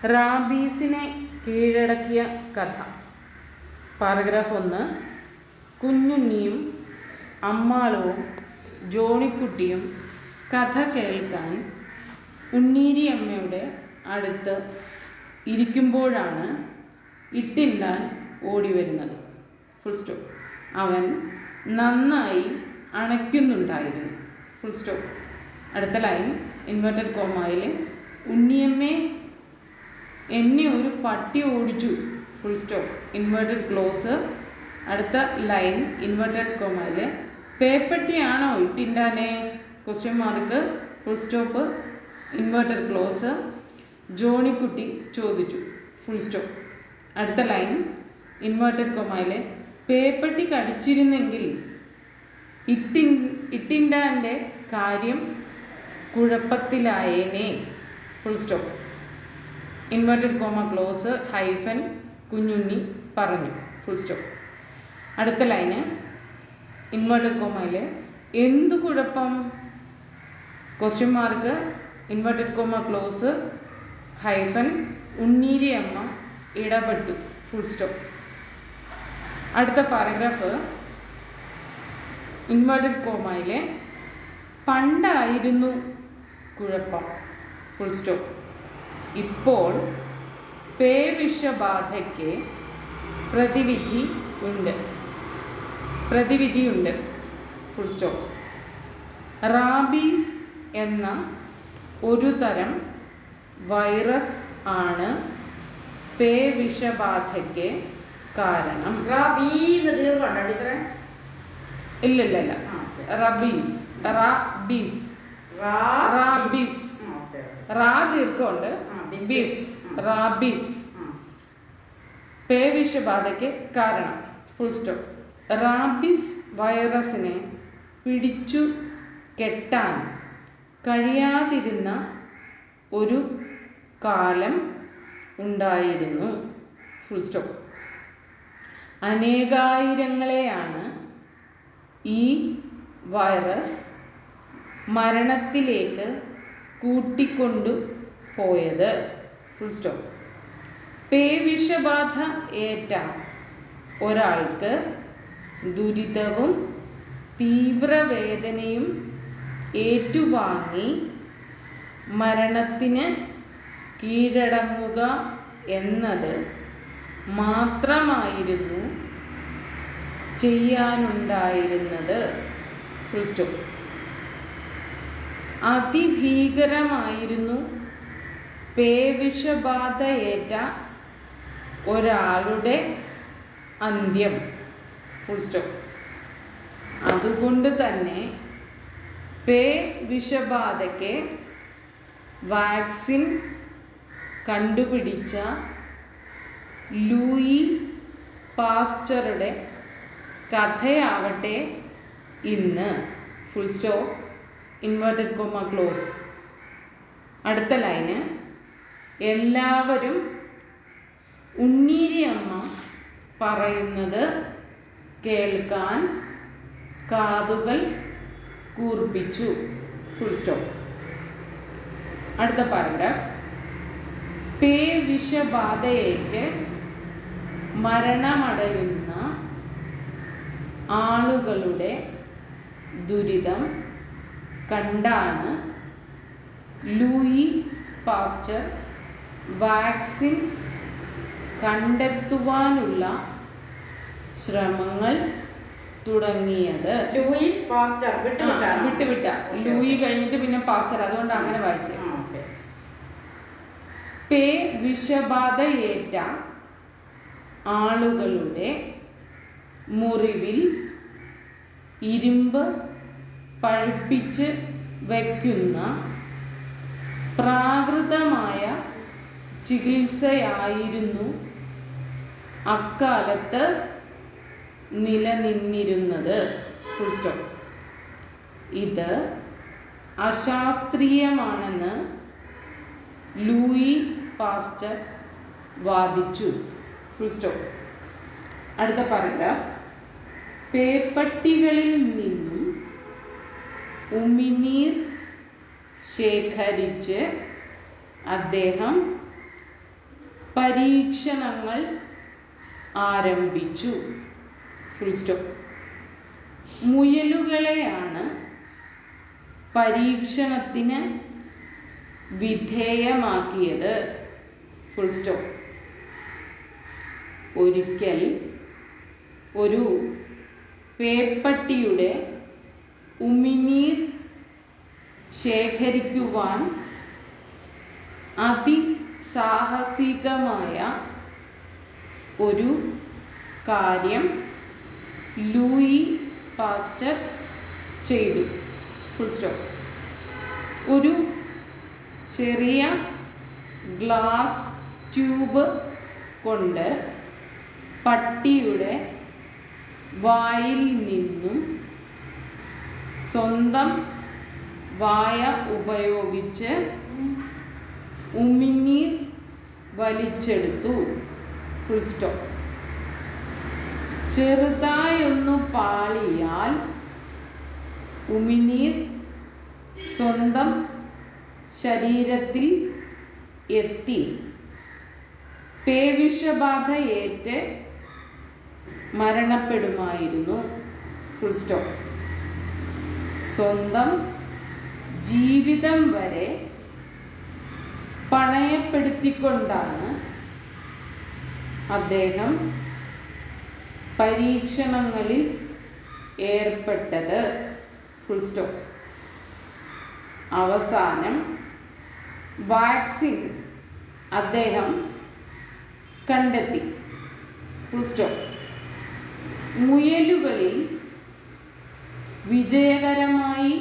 റാബീസിനെ കീഴടക്കിയ കഥ. പാരഗ്രാഫ് 1. കുഞ്ഞുണ്ണിയും അമ്മാളുവും ജോണിക്കുട്ടിയും കഥ കേൾക്കാൻ ഉണ്ണീരിയമ്മയുടെ അടുത്ത് ഇരിക്കുമ്പോഴാണ് ഇട്ടിണ്ടാൻ ഓടി വരുന്നത്. Full stop. അവൻ നന്നായി അണയ്ക്കുന്നുണ്ടായിരുന്നു. Full stop. അടുത്ത ലൈൻ ഇൻവെർട്ടഡ് കോമയിൽ, ഉണ്ണിയമ്മേ എന്നെ ഒരു പട്ടി ഓടിച്ചു. Full stop. Inverted close. അടുത്ത ലൈൻ ഇൻവെർട്ടഡ് കോമയിൽ, പേപ്പട്ടിയാണോ ഇട്ടിണ്ടാനെ? Question mark. Full stop. Inverted close. Johnykutty ചോദിച്ചു. Full stop. അടുത്ത ലൈൻ ഇൻവെർട്ടഡ് കോമയിൽ, പേപ്പട്ടി കടിച്ചിരുന്നെങ്കിൽ ഇട്ടിണ്ടാൻ്റെ കാര്യം കുഴപ്പത്തിലായേനെ. Full stop. Inverted comma close hyphen Kunjunni പറഞ്ഞു. Full stop. അടുത്ത ലൈന് ഇൻവെർട്ടഡ് കോമയിൽ, എന്തു കുഴപ്പം? Question mark. Inverted comma close hyphen Unniriyamma ഇടപെട്ടു. Full stop. അടുത്ത പാരഗ്രാഫ് ഇൻവെർട്ടഡ് കോമയിലെ, പണ്ടായിരുന്നു കുഴപ്പം. Full stop. ഇപ്പോൾ പേവിഷബാധയ്ക്ക് പ്രതിവിധിയുണ്ട്. Full stop. റാബീസ് എന്ന ഒരു തരം വൈറസ് ആണ് പേവിഷബാധയ്ക്ക് കാരണം. ഇല്ല റബീസ് റാ ദീർഘമുണ്ട്. റാബീസ് പേവിഷബാധയ്ക്ക് കാരണം. Full stop. റാബീസ് വൈറസിനെ പിടിച്ചു കെട്ടാൻ കഴിയാതിരുന്ന ഒരു കാലം ഉണ്ടായിരുന്നു. Full stop. അനേകായിരങ്ങളെയാണ് ഈ വൈറസ് മരണത്തിലേക്ക് കൂട്ടിക്കൊണ്ടു പോയത്. Full stop. പേവിഷബാധ ഏറ്റ ഒരാൾക്ക് ദുരിതവും തീവ്രവേദനയും ഏറ്റുവാങ്ങി മരണത്തിന് കീഴടങ്ങുക എന്നത് മാത്രമായിരുന്നു ചെയ്യാനുണ്ടായിരുന്നത്. Full stop. അതിഭീകരമായിരുന്നു പേവിഷബാധയേറ്റ ഒരാളുടെ അന്ത്യം. Full stop. അതുകൊണ്ട് തന്നെ പേവിഷബാധയ്ക്ക് വാക്സിൻ കണ്ടുപിടിച്ച ലൂയി പാസ്റ്ററുടെ കഥയാവട്ടെ ഇന്ന്. Full stop. Inverted comma close. അടുത്ത ലൈന്, എല്ലാവരും ഉണ്ണീരിയമ്മ പറയുന്നത് കേൾക്കാൻ കാതുകൾ കൂർപ്പിച്ചു. Full stop. അടുത്ത പാരഗ്രാഫ്, പേവിഷബാധയേറ്റ് മരണമടയുന്ന ആളുകളുടെ ദുരിതം കണ്ടാണ് ലൂയി പാസ്റ്റർ വാക്സിൻ കണ്ടെത്തുവാനുള്ള ശ്രമങ്ങൾ തുടങ്ങിയത്. ലൂയി പാസ്റ്റർ വിട്ടുവിട്ട ലൂയി കഴിഞ്ഞിട്ട് പിന്നെ പാസ്റ്റർ, അതുകൊണ്ട് അങ്ങനെ വായിച്ചു. പേവിഷബാധയേറ്റ ആളുകളുടെ മുറിവിൽ ഇരുമ്പ് പഴുപ്പിച്ച് വയ്ക്കുന്ന പ്രാകൃതമായ ചികിത്സയായിരുന്നു അക്കാലത്ത് നിലനിന്നിരുന്നത്. Full stop. ഇത് അശാസ്ത്രീയമാണെന്ന് ലൂയി പാസ്റ്റർ വാദിച്ചു. Full stop. അടുത്ത പാരഗ്രാഫ്, പേപ്പട്ടികളിൽ നിന്നും ഉമിനീർ ശേഖരിച്ച് അദ്ദേഹം പരീക്ഷണങ്ങൾ ആരംഭിച്ചു. Full stop. മുയലുകളെയാണ് പരീക്ഷണത്തിന് വിധേയമാക്കിയത്. Full stop. ഒരിക്കൽ ഒരു പേപ്പട്ടിയുടെ ഉമിനീർ ശേഖരിക്കുവാൻ അതിസാഹസികമായ ഒരു കാര്യം ലൂയി പാസ്റ്റർ ചെയ്തു. Full stop. ഒരു ചെറിയ ഗ്ലാസ് ട്യൂബ് കൊണ്ട് പട്ടിയുടെ വായിൽ നിന്നും സ്വന്തം വായ ഉപയോഗിച്ച് ഉമിനീർ വലിച്ചെടുത്തു. Full stop. ചെറുതായൊന്നു പാളിയാൽ ഉമിനീർ സ്വന്തം ശരീരത്തിൽ എത്തി പേവിഷബാധയേറ്റ് മരണപ്പെടുമായിരുന്നു. Full stop. സ്വന്തം ജീവിതം വരെ പണയപ്പെടുത്തിക്കൊണ്ടാണ് അദ്ദേഹം പരീക്ഷണങ്ങളിൽ ഏർപ്പെട്ടത്. Full stop. അവസാനം വാക്സിൻ അദ്ദേഹം കണ്ടെത്തി. Full stop. മുയലുകളിൽ വിജയകരമായി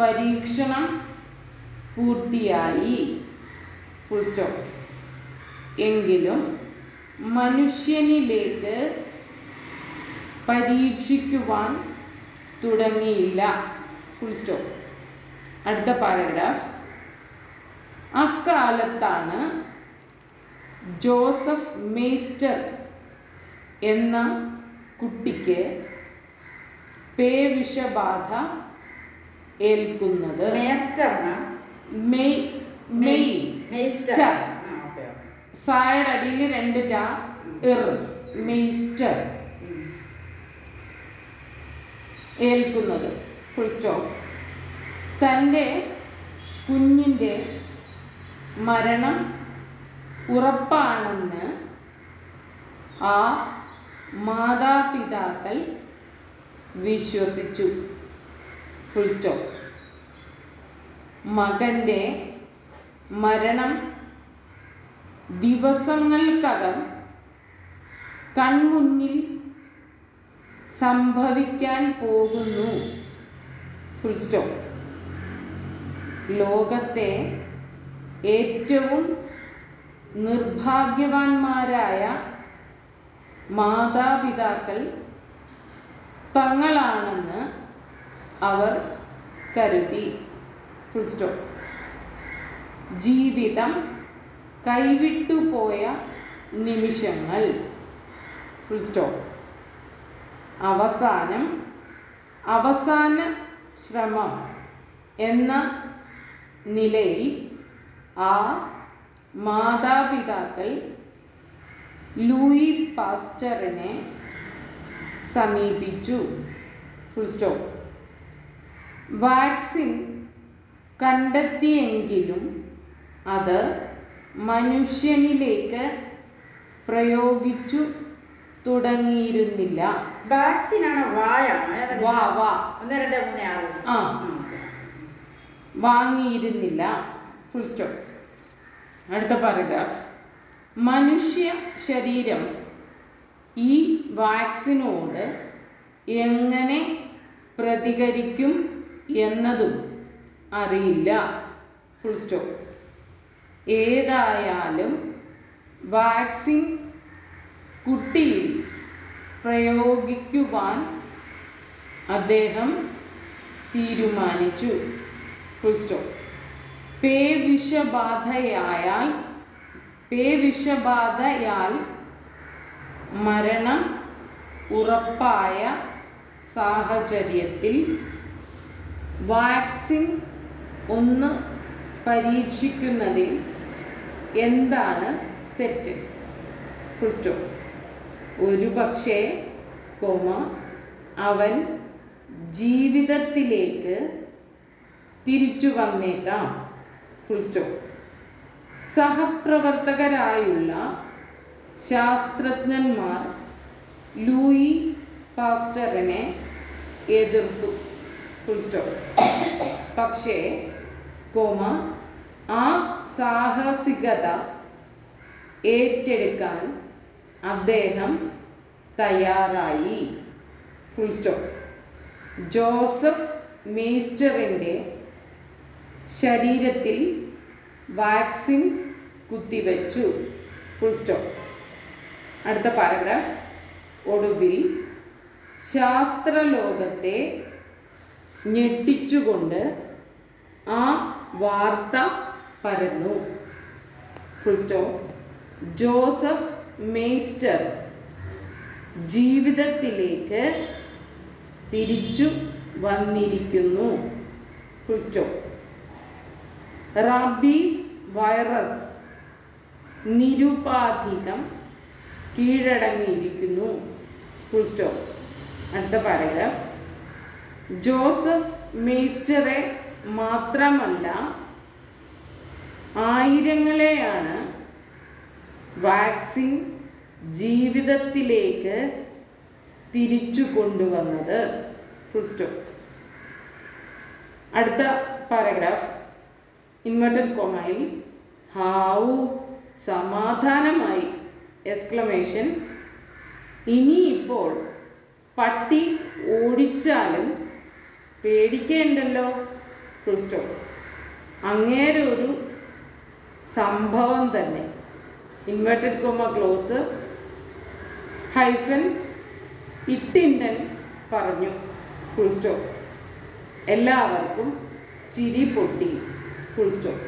പരീക്ഷണം പൂർത്തിയായി. Full stop. എങ്കിലും മനുഷ്യനിലേക്ക് പരീക്ഷിക്കുവാൻ തുടങ്ങിയില്ല. Full stop. അടുത്ത പാരഗ്രാഫ്. അക്കാലത്താണ് ജോസഫ് മെയ്സ്റ്റർ എന്ന കുട്ടിക്ക് പേവിഷബാധ ഏൽക്കുന്നത്. സായുടെ അടിയിൽ 2 ടാ മെയ്സ്റ്റർ ഏൽക്കുന്നത്. Full stop. തൻ്റെ കുഞ്ഞിൻ്റെ മരണം ഉറപ്പാണെന്ന് ആ മാതാപിതാക്കൾ വിശ്വസിച്ചു. Full stop. മകൻ്റെ മരണം ദിവസങ്ങൾക്കകം കൺമുന്നിൽ സംഭവിക്കാൻ പോകുന്നു. Full stop. ലോകത്തെ ഏറ്റവും നിർഭാഗ്യവാന്മാരായ മാതാപിതാക്കൾ തങ്ങളാണെന്ന് അവർ കരുതി. Full stop. ജീവിതം കൈവിട്ടുപോയ നിമിഷങ്ങൾ. Full stop. അവസാന ശ്രമം എന്ന നിലയിൽ ആ മാതാപിതാക്കൾ ലൂയി പാസ്റ്ററിനെ സമീപിച്ചു. Full stop. വാക്സിൻ കണ്ടെത്തിയെങ്കിലും അത് മനുഷ്യനിലേക്ക് പ്രയോഗിച്ചു തുടങ്ങിയിരുന്നില്ല. വാങ്ങിയിരുന്നില്ല. Full stop. അടുത്ത പാരഗ്രാഫ്. മനുഷ്യ ശരീരം ഈ വാക്സിനോട് എങ്ങനെ പ്രതികരിക്കും എന്നതും അറിയില്ല. Full stop. ഏതായാലും വാക്സിൻ കുട്ടിയിൽ പ്രയോഗിക്കുവാൻ അദ്ദേഹം തീരുമാനിച്ചു. Full stop. പേവിഷബാധയാൽ മരണം ഉറപ്പായ സാഹചര്യത്തിൽ വാക്സിൻ ഒന്ന് പരീക്ഷിക്കുന്നതിൽ എന്താണ് തെറ്റ്. Full stop. ഒരു പക്ഷേ അവൻ ജീവിതത്തിലേക്ക് തിരിച്ചു വന്നേക്കാം. Full stop. സഹപ്രവർത്തകരായുള്ള ശാസ്ത്രജ്ഞന്മാർ ലൂയി പാസ്റ്ററിനെ എതിർത്തു. Full stop. പക്ഷേ ആ സാഹസികത ഏറ്റെടുക്കാൻ അദ്ദേഹം തയ്യാറായി. Full stop. ജോസഫ് മെയ്സ്റ്ററിൻ്റെ ശരീരത്തിൽ വാക്സിൻ കുത്തിവെച്ചു. Full stop. അടുത്ത പാരഗ്രാഫ്. ഒടുവിൽ ശാസ്ത്രലോകത്തെ ഞെട്ടിച്ചുകൊണ്ട് ആ വാർത്ത പരന്നു. Full stop. ജോസഫ് മെയ്സ്റ്റർ ജീവിതത്തിലേക്ക് തിരിച്ചു വന്നിരിക്കുന്നു. Full stop. റാബീസ് വൈറസ് നിരുപാധികം കീഴടങ്ങിയിരിക്കുന്നു. Full stop. അടുത്ത പാരഗ്രാഫ്. ജോസഫ് മെയ്സ്റ്ററെ മാത്രമല്ല, ആയിരങ്ങളെയാണ് വാക്സിൻ ജീവിതത്തിലേക്ക് തിരിച്ചു കൊണ്ടുവന്നത്. Full stop. അടുത്ത പാരഗ്രാഫ്. ഇൻവെർട്ടഡ് കോമയിൽ ഹാവു സമാധാനമായി! എക്സ്ക്ലമേഷൻ. ഇനിയിപ്പോൾ പട്ടി ഓടിച്ചാലും പേടിക്കേണ്ടല്ലോ. Full stop. അങ്ങേരൊരു സംഭവം തന്നെ. Inverted comma close. ഹൈഫൻ ഇട്ടിൻഡൻ പറഞ്ഞു. Full stop. എല്ലാവർക്കും ചിരി പൊട്ടി. Full stop.